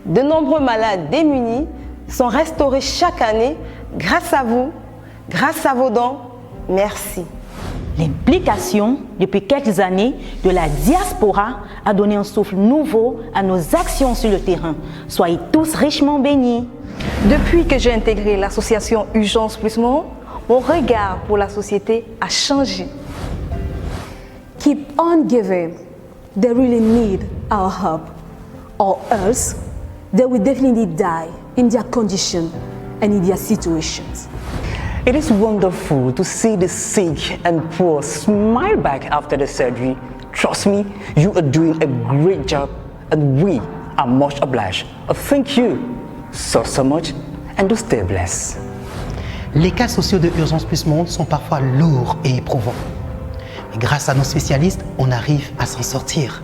De nombreux malades démunis sont restaurés chaque année grâce à vous, grâce à vos dons. Merci. L'implication depuis quelques années de la diaspora a donné un souffle nouveau à nos actions sur le terrain. Soyez tous richement bénis. Depuis que j'ai intégré l'association Urgence Plus Monde, mon regard pour la société a changé. Keep on giving. They really need our help, or else they will definitely die in their condition and in their situations. It is wonderful to see the sick and poor smile back after the surgery. Trust me, you are doing a great job and we are much obliged. Thank you so much and do stay blessed. Les cas sociaux de Urgence Plus Monde sont parfois lourds et éprouvants. Mais grâce à nos spécialistes, on arrive à s'en sortir.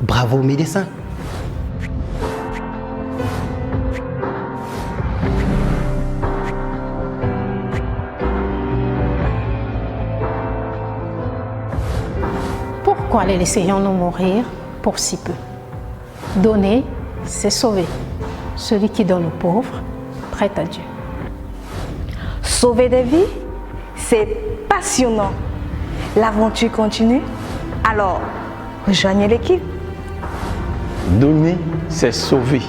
Bravo aux médecins. Pourquoi les laisserions-nous mourir pour si peu? Donner, c'est sauver. Celui qui donne aux pauvres prête à Dieu. Sauver des vies, c'est passionnant. L'aventure continue, alors rejoignez l'équipe. Donner, c'est sauver.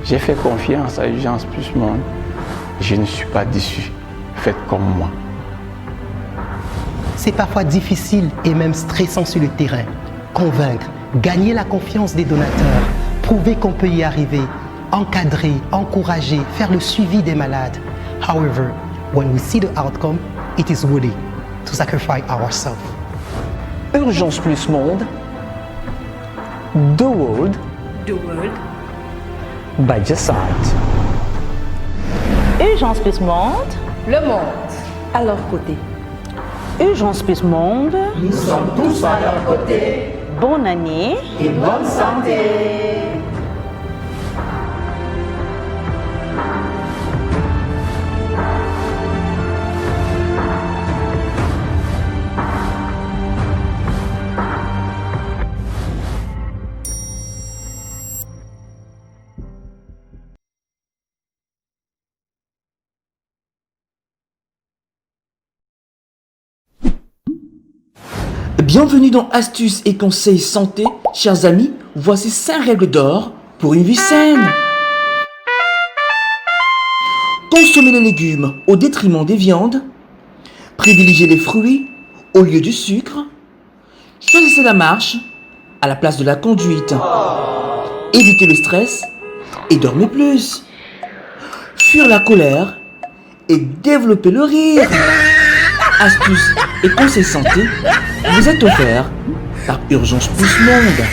J'ai fait confiance à Urgence Plus Monde. Je ne suis pas déçu. Faites comme moi. C'est parfois difficile et même stressant sur le terrain. Convaincre, gagner la confiance des donateurs, prouver qu'on peut y arriver, encadrer, encourager, faire le suivi des malades. However, when we see the outcome, it is worthy to sacrifice ourselves. Urgence Plus Monde. The world by your side. Urgence Plus Monde. Le monde à leur côté. Urgence Plus Monde. Nous sommes tous à leur côté. Bonne année et bonne santé. Bienvenue dans Astuces et Conseils Santé. Chers amis, voici 5 règles d'or pour une vie saine. Consommez les légumes au détriment des viandes. Privilégiez les fruits au lieu du sucre. Choisissez la marche à la place de la conduite. Évitez le stress et dormez plus. Fuir la colère et développer le rire. Astuces et conseils santé vous êtes offerts par Urgence Plus Monde.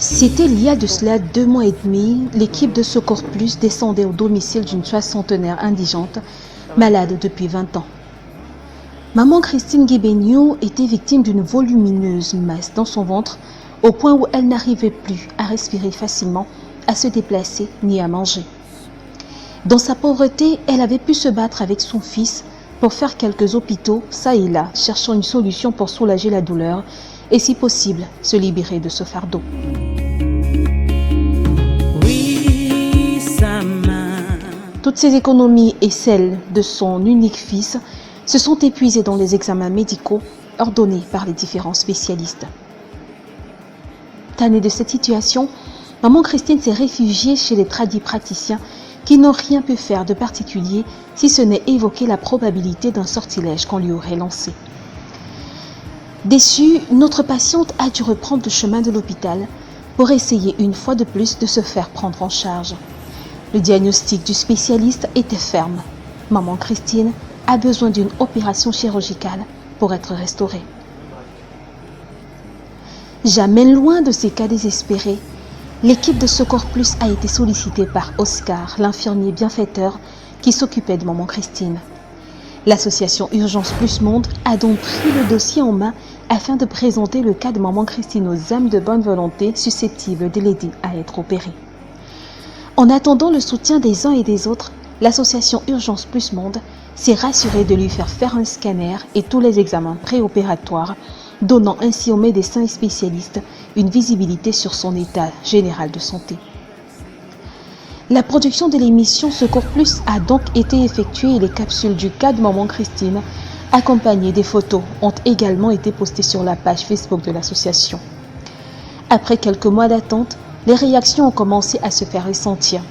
C'était il y a de cela 2 mois et demi, l'équipe de Secours Plus descendait au domicile d'une soixantenaire indigente, malade depuis 20 ans. Maman Christine Guébéniou était victime d'une volumineuse masse dans son ventre, au point où elle n'arrivait plus à respirer facilement, à se déplacer ni à manger. Dans sa pauvreté, elle avait pu se battre avec son fils pour faire quelques hôpitaux, ça et là, cherchant une solution pour soulager la douleur et si possible, se libérer de ce fardeau. Toutes ses économies et celles de son unique fils se sont épuisées dans les examens médicaux ordonnés par les différents spécialistes. Tannée de cette situation, maman Christine s'est réfugiée chez les tradipraticiens qui n'ont rien pu faire de particulier si ce n'est évoquer la probabilité d'un sortilège qu'on lui aurait lancé. Déçue, notre patiente a dû reprendre le chemin de l'hôpital pour essayer une fois de plus de se faire prendre en charge. Le diagnostic du spécialiste était ferme. Maman Christine a besoin d'une opération chirurgicale pour être restaurée. Jamais loin de ces cas désespérés, l'équipe de Secours Plus a été sollicitée par Oscar, l'infirmier bienfaiteur qui s'occupait de maman Christine. L'association Urgence Plus Monde a donc pris le dossier en main afin de présenter le cas de maman Christine aux âmes de bonne volonté susceptibles de l'aider à être opérée. En attendant le soutien des uns et des autres, l'association Urgence Plus Monde s'est rassurée de lui faire un scanner et tous les examens préopératoires, donnant ainsi aux médecins et spécialistes une visibilité sur son état général de santé. La production de l'émission Secours Plus a donc été effectuée et les capsules du cas de maman Christine, accompagnées des photos, ont également été postées sur la page Facebook de l'association. Après quelques mois d'attente, les réactions ont commencé à se faire ressentir.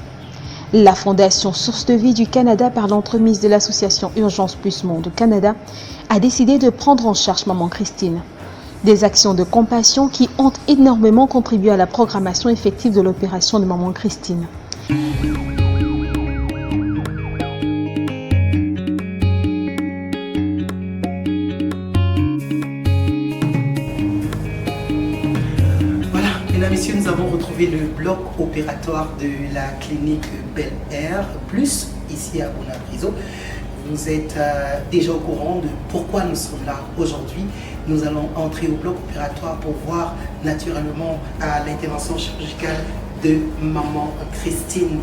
La Fondation Source de Vie du Canada, par l'entremise de l'association Urgence Plus Monde Canada, a décidé de prendre en charge maman Christine. Des actions de compassion qui ont énormément contribué à la programmation effective de l'opération de maman Christine. Voilà, mesdames et messieurs, nous avons retrouvé le bloc opératoire de la clinique Bel Air Plus, ici à Bonapriso. Vous êtes déjà au courant de pourquoi nous sommes là aujourd'hui. Nous allons entrer au bloc opératoire pour voir naturellement l'intervention chirurgicale de maman Christine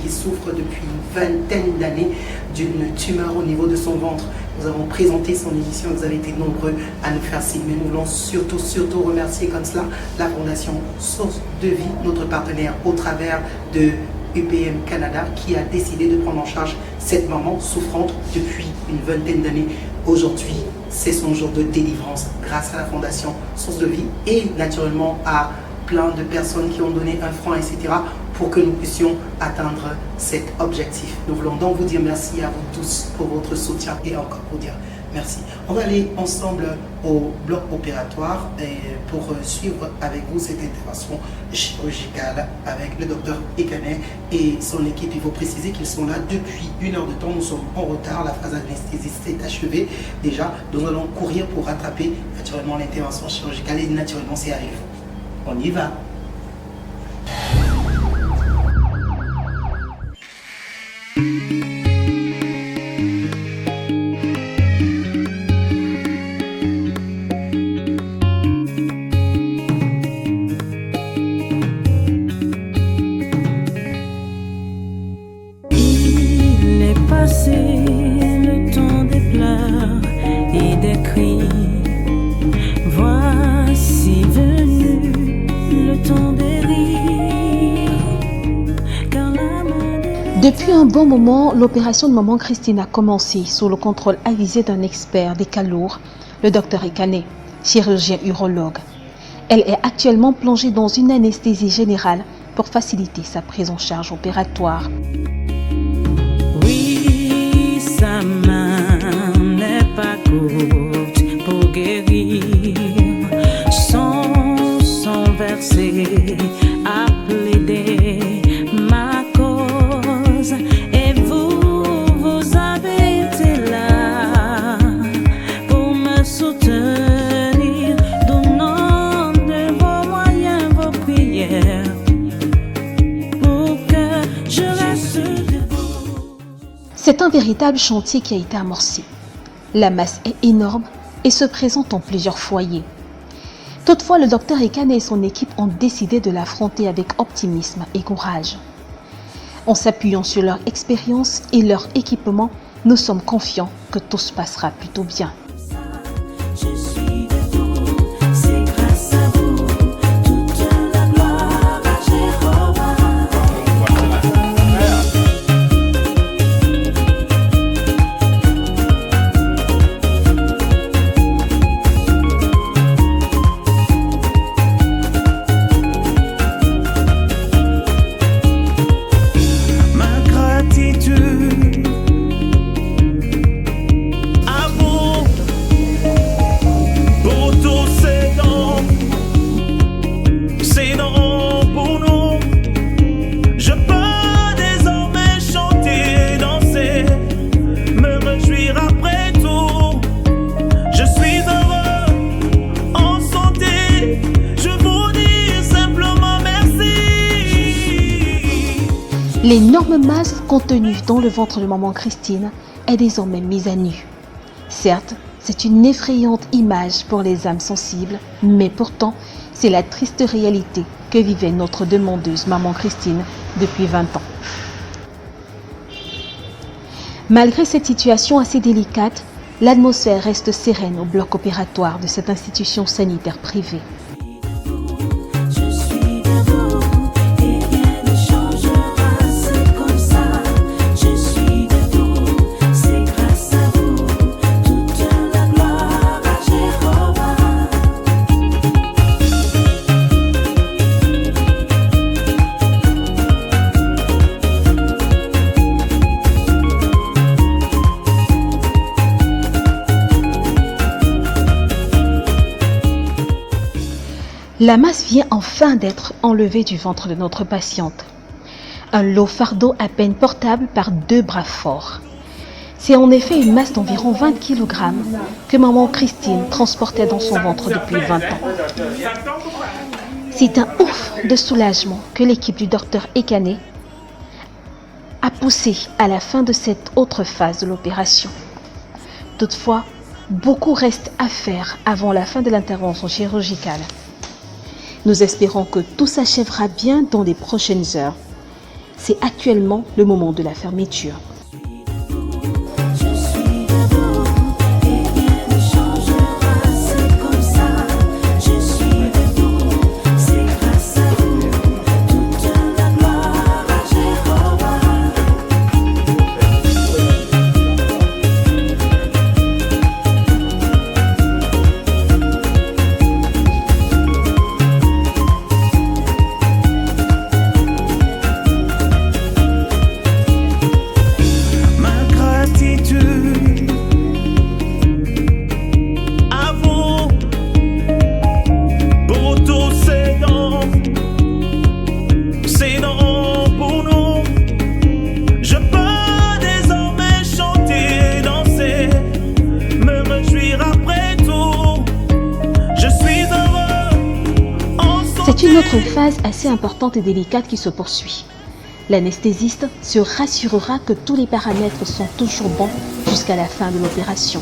qui souffre depuis une vingtaine d'années d'une tumeur au niveau de son ventre. Nous avons présenté son émission, vous avez été nombreux à nous faire signe, mais nous voulons surtout remercier comme cela la Fondation Source de Vie, notre partenaire au travers de UPM Canada, qui a décidé de prendre en charge cette maman souffrante depuis une vingtaine d'années. Aujourd'hui, c'est son jour de délivrance grâce à la Fondation Source de Vie et naturellement à plein de personnes qui ont donné un franc, etc. pour que nous puissions atteindre cet objectif. Nous voulons donc vous dire merci à vous tous pour votre soutien et encore vous dire merci. On va aller ensemble au bloc opératoire pour suivre avec vous cette intervention chirurgicale avec le docteur Ekane et son équipe. Il faut préciser qu'ils sont là depuis 1 heure de temps. Nous sommes en retard, la phase anesthésiste est achevée déjà. Nous allons courir pour rattraper naturellement l'intervention chirurgicale et naturellement c'est arrivé. On y va. Il est passé le temps des pleurs et des cris. Voici venu le temps des rires. Depuis un bon moment, l'opération de maman Christine a commencé sous le contrôle avisé d'un expert des cas lourds, le docteur Ekane, chirurgien urologue. Elle est actuellement plongée dans une anesthésie générale pour faciliter sa prise en charge opératoire. Oui, sa main n'est pas courte pour guérir. Son sang versé a plaidé ma cause et vous avez été là pour me soutenir, donnant de vos moyens, vos prières pour que je reste debout. C'est un véritable chantier qui a été amorcé. La masse est énorme et se présente en plusieurs foyers. Toutefois, le docteur Ekane et son équipe ont décidé de l'affronter avec optimisme et courage. En s'appuyant sur leur expérience et leur équipement, nous sommes confiants que tout se passera plutôt bien. Je suis debout, c'est grâce à vous, toute la gloire à Jéhovah. Ma gratitude à vous pour tous ces dons pour nous. Je peux désormais chanter, danser, me réjouir après tout. Je suis heureux, en santé, je vous dis simplement merci. L'énorme masse contenue dans le ventre de maman Christine est désormais mise à nu. Certes, c'est une effrayante image pour les âmes sensibles, mais pourtant, c'est la triste réalité que vivait notre demandeuse maman Christine depuis 20 ans. Malgré cette situation assez délicate, l'atmosphère reste sereine au bloc opératoire de cette institution sanitaire privée. Je suis debout et rien ne changera, c'est comme ça. Je suis debout, c'est grâce à vous. Toute la gloire à Jéhovah. La masse vient enfin d'être enlevée du ventre de notre patiente. Un lourd fardeau à peine portable par 2 bras forts. C'est en effet une masse d'environ 20 kg que maman Christine transportait dans son ventre depuis 20 ans. C'est un ouf de soulagement que l'équipe du docteur Ekane a poussé à la fin de cette autre phase de l'opération. Toutefois, beaucoup reste à faire avant la fin de l'intervention chirurgicale. Nous espérons que tout s'achèvera bien dans les prochaines heures. C'est actuellement le moment de la fermeture. Je suis debout et rien ne changera, c'est comme ça. Je suis debout, c'est grâce à vous. Toute la gloire à Jéhovah. Ma gratitude à vous pour tous ces dons pour nous. Je peux désormais chanter, danser, me réjouir après tout. Je suis heureux en C'est une autre phase assez importante et délicate qui se poursuit. L'anesthésiste se rassurera que tous les paramètres sont toujours bons jusqu'à la fin de l'opération.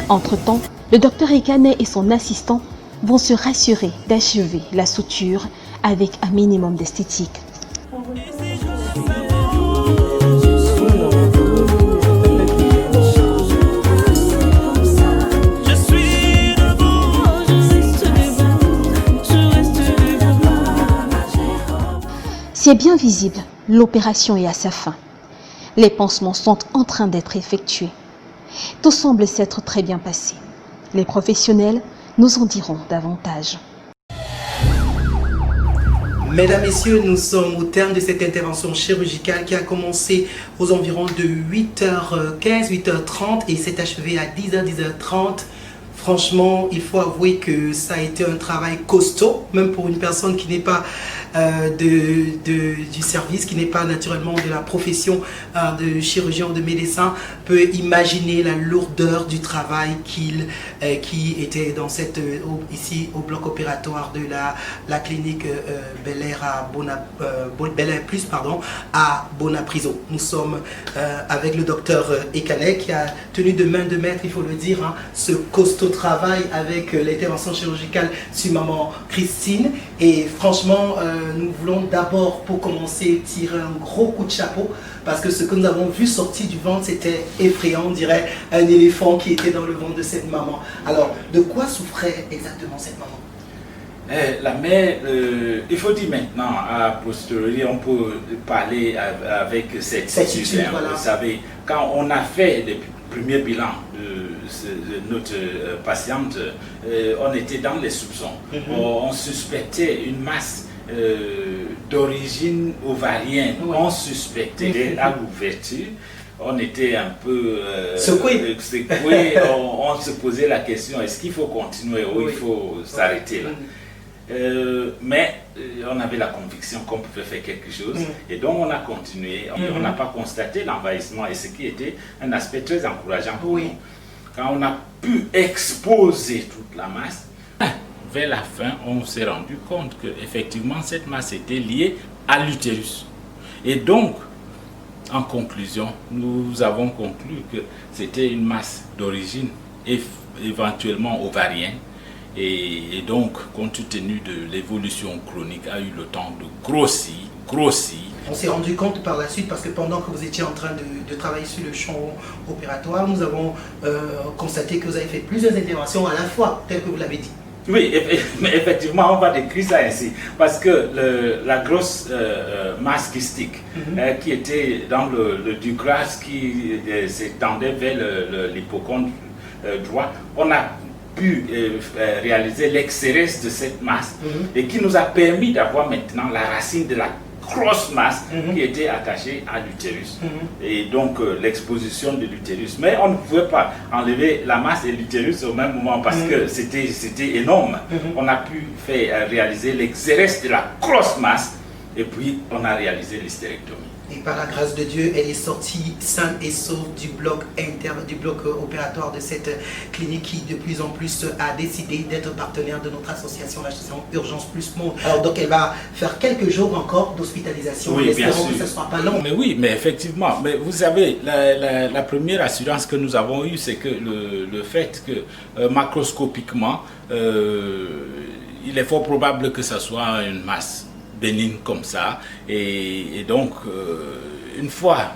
Entre-temps, le docteur Ekane et son assistant vont se rassurer d'achever la suture avec un minimum d'esthétique. Je suis debout, je reste debout, je reste debout. C'est bien visible, l'opération est à sa fin. Les pansements sont en train d'être effectués. Tout semble s'être très bien passé. Les professionnels nous en diront davantage. Mesdames, Messieurs, nous sommes au terme de cette intervention chirurgicale qui a commencé aux environs de 8h15, 8h30 et s'est achevée à 10h, 10h30. Franchement, il faut avouer que ça a été un travail costaud, même pour une personne qui n'est pas du service, qui n'est pas naturellement de la profession de chirurgien ou de médecin, peut imaginer la lourdeur du travail qui était dans ici au bloc opératoire de la clinique Bel Air à Bonapriso. Nous sommes avec le docteur Ekane qui a tenu de main de maître, il faut le dire, ce costaud travail avec l'intervention chirurgicale sur maman Christine. Et franchement, nous voulons d'abord, pour commencer, tirer un gros coup de chapeau parce que ce que nous avons vu sortir du ventre, c'était effrayant, on dirait un éléphant qui était dans le ventre de cette maman. Alors, de quoi souffrait exactement cette maman? La mère, il faut dire maintenant, à posteriori, on peut parler avec certitude. Voilà. Vous savez, quand on a fait les premiers bilans de notre patiente, on était dans les soupçons. On suspectait une masse d'origine ovarienne. On suspectait à l'ouverture. On était un peu secoué. On se posait la question, est-ce qu'il faut continuer ou il faut s'arrêter là? Mais on avait la conviction qu'on pouvait faire quelque chose et donc on a continué. On n'a pas constaté l'envahissement et ce qui était un aspect très encourageant pour nous. Quand on a pu exposer toute la masse, vers la fin, on s'est rendu compte que effectivement cette masse était liée à l'utérus. Et donc, en conclusion, nous avons conclu que c'était une masse d'origine éventuellement ovarienne. Et donc, compte tenu de l'évolution chronique, a eu le temps de grossir. On s'est rendu compte par la suite, parce que pendant que vous étiez en train de travailler sur le champ opératoire, nous avons constaté que vous avez fait plusieurs interventions à la fois, tel que vous l'avez dit. Oui, mais effectivement, on va décrire ça ainsi, parce que la grosse masse kystique qui était dans le Douglas, qui s'étendait vers l'hypochondre droit, on a pu réaliser l'excérèse de cette masse et qui nous a permis d'avoir maintenant la racine de la grosse masse qui était attachée à l'utérus et donc l'exposition de l'utérus. Mais on ne pouvait pas enlever la masse et l'utérus au même moment parce que c'était énorme. On a pu réaliser l'exérèse de la grosse masse et puis on a réalisé l'hystérectomie. Et par la grâce de Dieu, elle est sortie saine et sauve du bloc opératoire de cette clinique qui de plus en plus a décidé d'être partenaire de notre association, l'association Urgence Plus Monde. Alors donc elle va faire quelques jours encore d'hospitalisation. Oui, bien sûr. Que ce ne soit pas long. Mais oui, mais effectivement. Mais vous savez, la première assurance que nous avons eue, c'est que le fait que macroscopiquement, il est fort probable que ce soit une masse bénigne comme ça, et donc une fois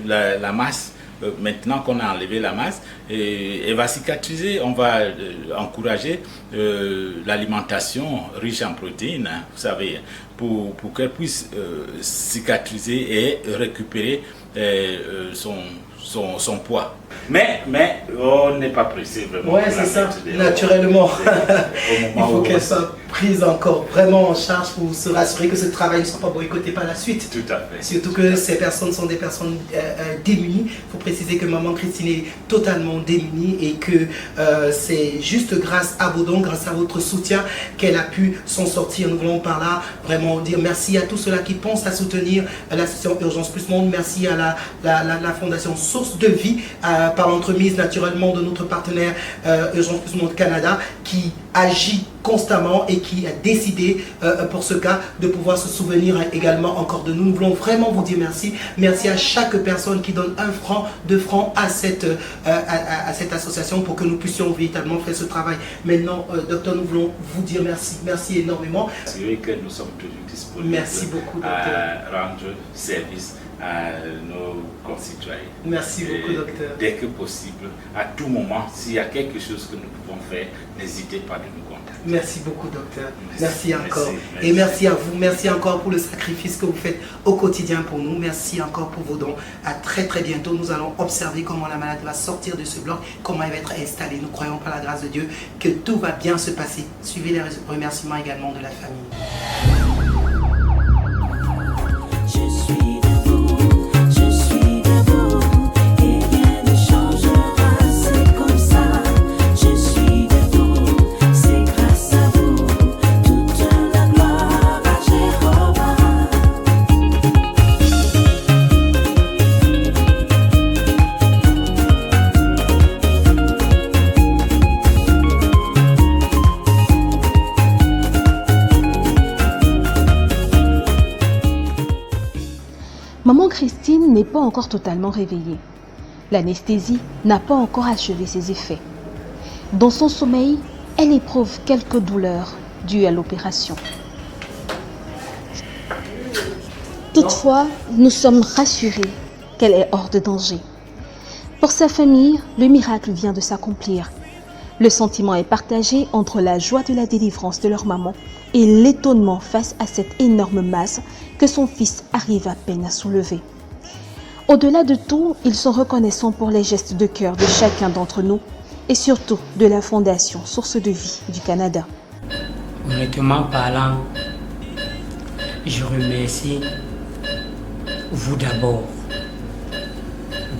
la masse, maintenant qu'on a enlevé la masse, elle va cicatriser. On va encourager l'alimentation riche en protéines, vous savez, pour qu'elle puisse cicatriser et récupérer son poids. Mais on n'est pas pressé vraiment. Ouais, c'est ça, naturellement. Il faut qu'elle soit prise encore vraiment en charge pour se rassurer que ce travail ne soit pas boycotté par la suite. Tout à fait. Surtout que ces personnes sont des personnes démunies. Il faut préciser que maman Christine est totalement démunie et que c'est juste grâce à vos dons, grâce à votre soutien qu'elle a pu s'en sortir. Nous voulons par là vraiment dire merci à tous ceux-là qui pensent à soutenir l'association Urgence Plus Monde. Merci à la fondation Source de Vie par l'entremise naturellement de notre partenaire Urgence Plus Monde Canada qui agit constamment et qui a décidé pour ce cas de pouvoir se souvenir également encore de nous. Nous voulons vraiment vous dire merci. Merci à chaque personne qui donne 1 franc, 2 francs à cette association pour que nous puissions véritablement faire ce travail. Maintenant, docteur, nous voulons vous dire merci. Merci énormément. C'est vrai que nous sommes toujours disponibles. Merci beaucoup, docteur. À rendre service à nos concitoyens. Merci beaucoup, docteur. Dès que possible, à tout moment, s'il y a quelque chose que nous pouvons faire, n'hésitez pas de nous contacter. Merci beaucoup, docteur. Merci encore. Et merci à vous. Merci encore pour le sacrifice que vous faites au quotidien pour nous. Merci encore pour vos dons. À très très bientôt. Nous allons observer comment la malade va sortir de ce bloc, comment elle va être installée. Nous croyons par la grâce de Dieu que tout va bien se passer. Suivez les remerciements également de la famille. Maman Christine n'est pas encore totalement réveillée. L'anesthésie n'a pas encore achevé ses effets. Dans son sommeil, elle éprouve quelques douleurs dues à l'opération. Toutefois, nous sommes rassurés qu'elle est hors de danger. Pour sa famille, le miracle vient de s'accomplir. Le sentiment est partagé entre la joie de la délivrance de leur maman et l'étonnement face à cette énorme masse que son fils arrive à peine à soulever. Au-delà de tout, ils sont reconnaissants pour les gestes de cœur de chacun d'entre nous et surtout de la Fondation Source de Vie du Canada. Honnêtement parlant, je remercie vous d'abord,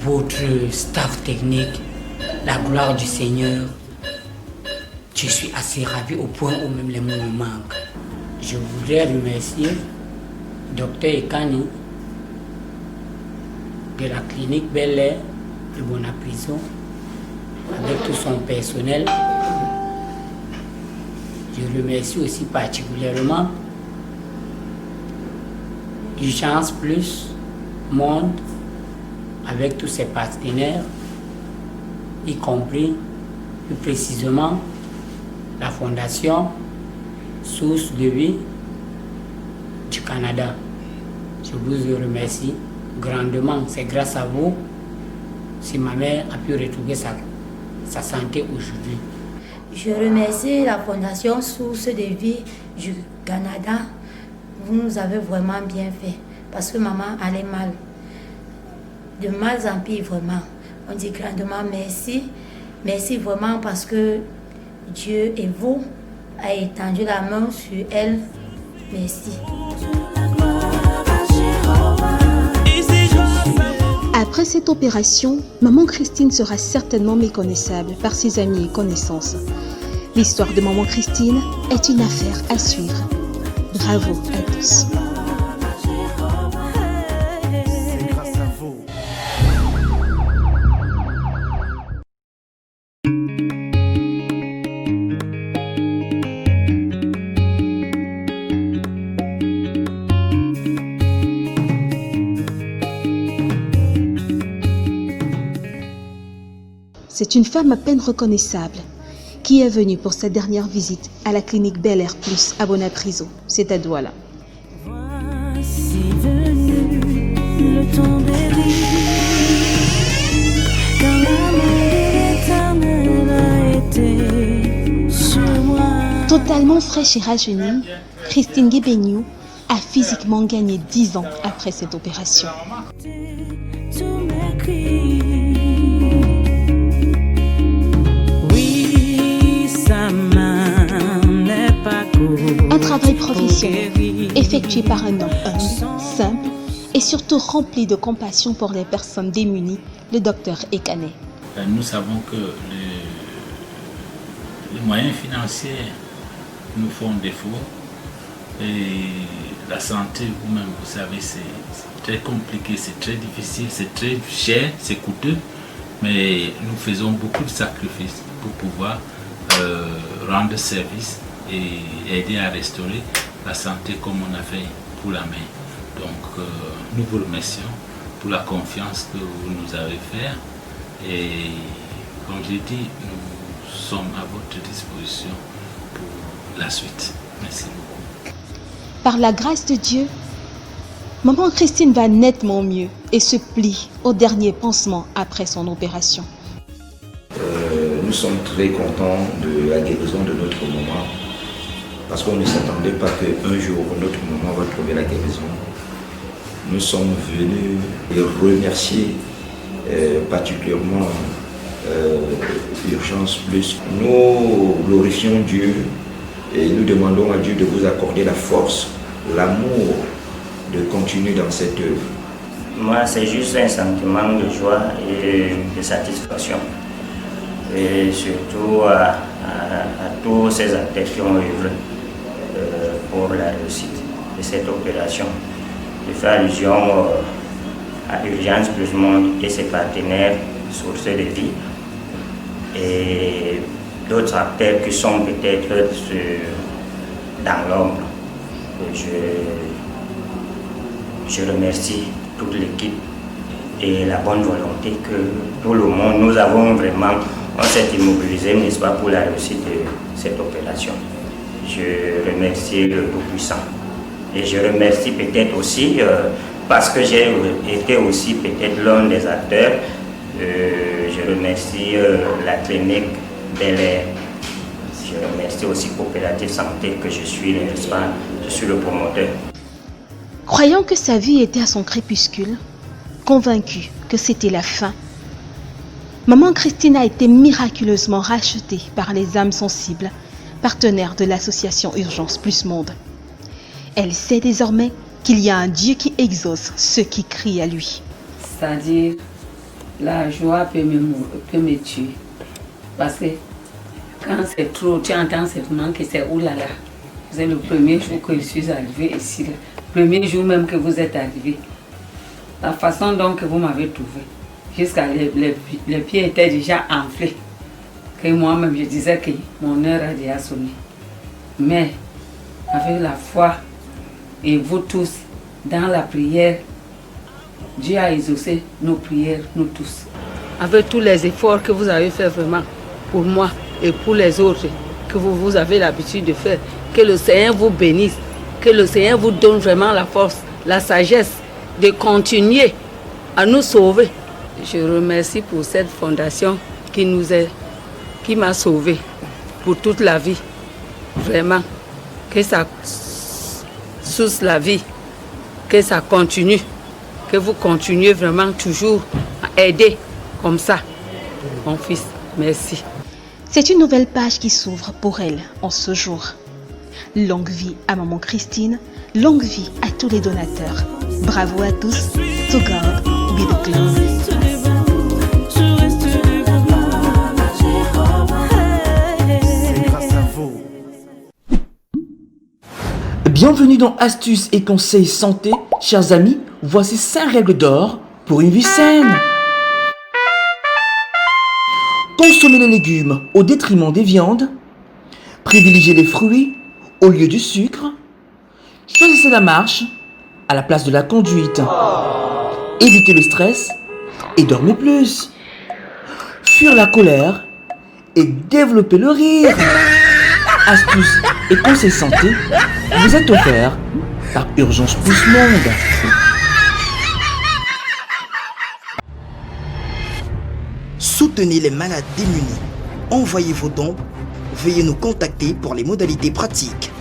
votre staff technique, la gloire du Seigneur. Je suis assez ravi au point où même les mots me manquent. Je voudrais remercier Dr Ekani de la clinique Bel Air de Bonaprison avec tout son personnel. Je remercie aussi particulièrement Urgence Plus monde avec tous ses partenaires, y compris plus précisément la Fondation Source de Vie du Canada. Je vous remercie grandement. C'est grâce à vous si ma mère a pu retrouver sa santé aujourd'hui. Je remercie la Fondation Source de Vie du Canada. Vous nous avez vraiment bien fait parce que maman allait mal. De mal en pire vraiment. On dit grandement merci. Merci vraiment parce que Dieu et vous a étendu la main sur elle. Merci. Après cette opération, maman Christine sera certainement méconnaissable par ses amis et connaissances. L'histoire de maman Christine est une affaire à suivre. Bravo à tous. C'est une femme à peine reconnaissable qui est venue pour sa dernière visite à la clinique Bel Air Plus à Bonatriso, c'est à Douala. Voici venu le temps béni, car la main de l'Éternel a été sur moi. Totalement fraîche et rajeunie, Christine Guébeniou a physiquement gagné 10 ans après cette opération. Tous mes cris. Un travail professionnel effectué par un homme humble, simple et surtout rempli de compassion pour les personnes démunies, le docteur Ekane. Nous savons que les moyens financiers nous font défaut et la santé, vous-même, vous savez, c'est très compliqué, c'est très difficile, c'est très cher, c'est coûteux, mais nous faisons beaucoup de sacrifices pour pouvoir rendre service et aider à restaurer la santé comme on a fait pour la main. Donc nous vous remercions pour la confiance que vous nous avez faite et comme j'ai dit, nous sommes à votre disposition pour la suite. Merci beaucoup. Par la grâce de Dieu, maman Christine va nettement mieux et se plie au dernier pansement après son opération. Nous sommes très contents de la guérison de notre maman parce qu'on ne s'attendait pas qu'un jour notre maman va trouver la guérison. Nous sommes venus les remercier particulièrement Urgence Plus. Nous glorifions Dieu et nous demandons à Dieu de vous accorder la force, l'amour de continuer dans cette œuvre. Moi, c'est juste un sentiment de joie et de satisfaction. Et surtout à tous ces acteurs qui ont œuvré pour la réussite de cette opération. Je fais allusion à Urgence Plus Monde et ses partenaires Source de Vie et d'autres acteurs qui sont peut-être dans l'ombre. Je remercie toute l'équipe et la bonne volonté que tout le monde, nous avons vraiment, on s'est immobilisé, n'est-ce pas, pour la réussite de cette opération. Je remercie le Tout-Puissant. Et je remercie peut-être aussi, parce que j'ai été aussi peut-être l'un des acteurs, je remercie la clinique Bel Air. Je remercie aussi Coopérative Santé que je suis, n'est-ce pas, je suis le promoteur. Croyant que sa vie était à son crépuscule, convaincue que c'était la fin, maman Christine a été miraculeusement rachetée par les âmes sensibles, partenaires de l'association Urgence Plus Monde. Elle sait désormais qu'il y a un Dieu qui exauce ceux qui crient à lui. C'est-à-dire, la joie peut me tuer. Parce que quand c'est trop, tu entends seulement que c'est oulala. C'est le premier jour que je suis arrivée ici. Le premier jour même que vous êtes arrivé. La façon dont que vous m'avez trouvé, jusqu'à les pieds étaient déjà enflés. Que moi-même je disais que mon heure a déjà sonné. Mais avec la foi et vous tous dans la prière, Dieu a exaucé nos prières, nous tous. Avec tous les efforts que vous avez fait vraiment pour moi et pour les autres que vous avez l'habitude de faire, que le Seigneur vous bénisse, que le Seigneur vous donne vraiment la force, la sagesse de continuer à nous sauver. Je remercie pour cette fondation qui m'a sauvé pour toute la vie. Vraiment, que ça source la vie, que ça continue, que vous continuez vraiment toujours à aider comme ça. Mon fils, merci. C'est une nouvelle page qui s'ouvre pour elle en ce jour. Longue vie à maman Christine, longue vie à tous les donateurs. Bravo à tous. To God be the glory. Bienvenue dans Astuces et Conseils Santé. Chers amis, voici 5 règles d'or pour une vie saine. Consommez les légumes au détriment des viandes. Privilégiez les fruits au lieu du sucre. Choisissez la marche à la place de la conduite. Évitez le stress et dormez plus. Fuir la colère et développer le rire. Astuces et conseils santé vous êtes offerts par Urgence Plus Monde. Soutenez les malades démunis. Envoyez vos dons. Veuillez nous contacter pour les modalités pratiques.